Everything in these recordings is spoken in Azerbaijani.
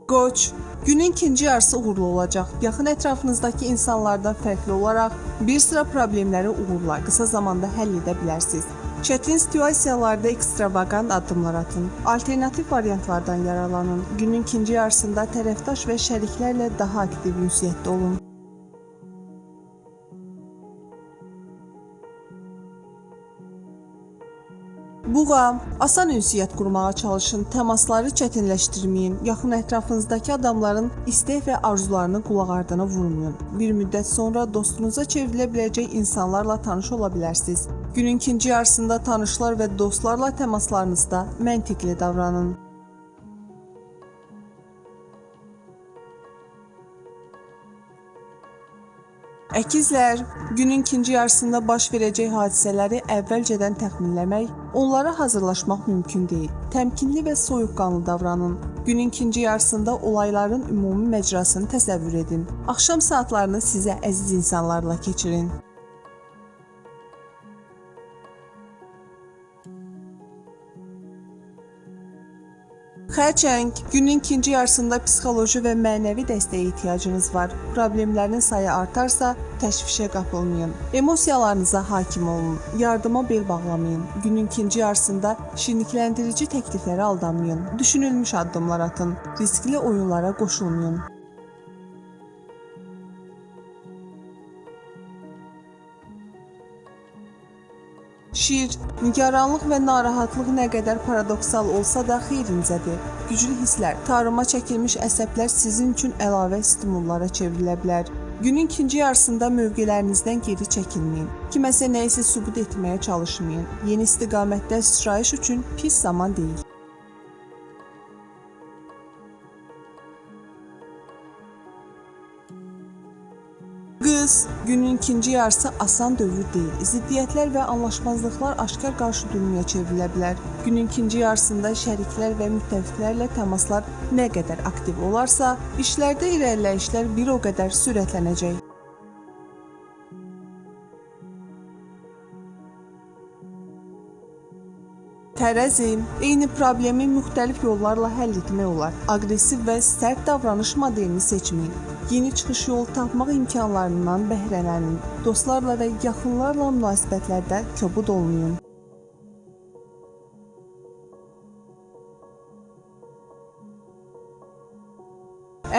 Qoç, günün ikinci yarısı uğurlu olacaq. Yaxın ətrafınızdakı insanlardan fərqli olaraq bir sıra problemləri uğurla qısa zamanda həll edə bilərsiniz. Çətin situasiyalarda ekstravagant addımlar atın. Alternativ variantlardan yararlanın. Günün ikinci yarısında tərəfdaş və şəriklərlə daha aktiv ünsiyyətdə olun. Buğa, asan ünsiyyət qurmağa çalışın, təmasları çətinləşdirməyin, yaxın ətrafınızdakı adamların istək və arzularını qulaq ardına vurmayın. Bir müddət sonra dostunuza çevrilə biləcək insanlarla tanış ola bilərsiniz. Günün ikinci yarısında tanışlar və dostlarla təmaslarınızda məntiqli davranın. Əkizlər, günün ikinci yarısında baş verəcək hadisələri əvvəlcədən təxminləmək, onlara hazırlaşmaq mümkün deyil. Təmkinli və soyuqqanlı davranın. Günün ikinci yarısında olayların ümumi məcrasını təsəvvür edin. Axşam saatlarını sizə əziz insanlarla keçirin. Xərçəng, günün ikinci yarısında psixoloji və mənəvi dəstəyə ehtiyacınız var. Problemlərin sayı artarsa, təşvişə qapılmayın. Emosiyalarınıza hakim olun. Yardıma bel bağlamayın. Günün ikinci yarısında şirinlikləndirici təkliflərə aldanmayın. Düşünülmüş addımlar atın. Riskli oyunlara qoşulmayın. Şir, nigaranlıq və narahatlıq nə qədər paradoksal olsa da xeyrinizədir. Güclü hisslər, tarıma çəkilmiş əsəblər sizin üçün əlavə stimullara çevrilə bilər. Günün ikinci yarısında mövqələrinizdən geri çəkilməyin. Kiməsə nəyisə sübut etməyə çalışmayın. Yeni istiqamətdə sıçrayış üçün pis zaman deyil. Qız, günün ikinci yarısı asan dövr deyil. Ziddiyyətlər və anlaşmazlıqlar aşkar qarşıdurmaya çevrilə bilər. Günün ikinci yarısında şəriklər və müttəfiqlərlə təmaslar nə qədər aktiv olarsa, işlərdə irəliləyişlər bir o qədər sürətlənəcək. Tərəzi, eyni problemi müxtəlif yollarla həll etmək olar. Aqressiv və sərt davranış modelini seçməyin. Yeni çıxış yolu tapmaq imkanlarından bəhrələnin. Dostlarla və yaxınlarla münasibətlərdə kobud olmayın.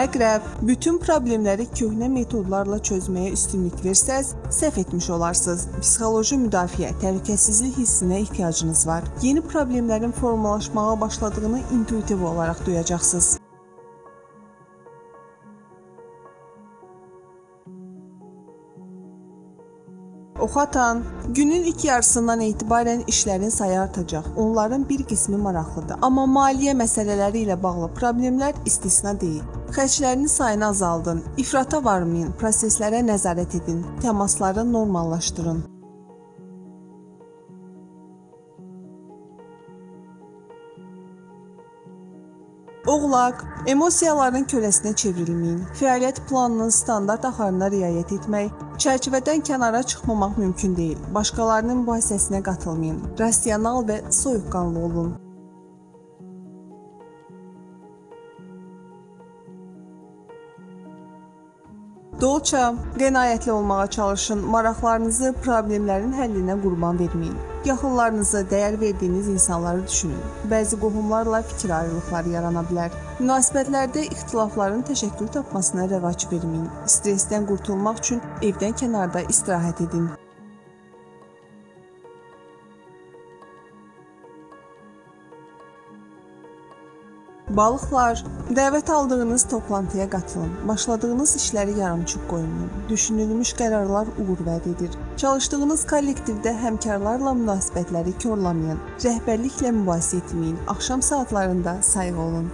Əqrəb, bütün problemləri köhnə metodlarla çözməyə üstünlük versəz, səhv etmiş olarsınız. Psixoloji müdafiə, təhlükəsizlik hissinə ehtiyacınız var. Yeni problemlərin formalaşmağa başladığını intuitiv olaraq duyacaqsınız. Oxatan, günün ilk yarısından etibarən işlərin sayı artacaq. Onların bir qismi maraqlıdır. Amma maliyyə məsələləri ilə bağlı problemlər istisna deyil. Xərclərinin sayını azaldın, ifrata varmayın, proseslərə nəzarət edin, təmasları normallaşdırın. Oğlaq, emosiyaların köləsinə çevrilməyin. Fəaliyyət planının standart axarına riayət etmək, çərçivədən kənara çıxmamaq mümkün deyil. Başqalarının mübahisəsinə qatılmayın. Rasional və soyuqqanlı olun. Dolça, qənaətli olmağa çalışın, maraqlarınızı problemlərin həllinə qurban verməyin. Yaxınlarınızı, dəyər verdiyiniz insanları düşünün. Bəzi qohumlarla fikir ayrılıqları yarana bilər. Münasibətlərdə ixtilafların təşəkkül tapmasına rəvac verməyin. Stressdən qurtulmaq üçün evdən kənarda istirahət edin. Balıqlar, dəvət aldığınız toplantıya qatılın. Başladığınız işləri yarımçıq qoymayın. Düşünülmüş qərarlar uğur vəd edir. Çalışdığınız kollektivdə həmkarlarla münasibətləri korlamayın. Rəhbərliklə mübahisə etməyin. Axşam saatlarında sayıq olun.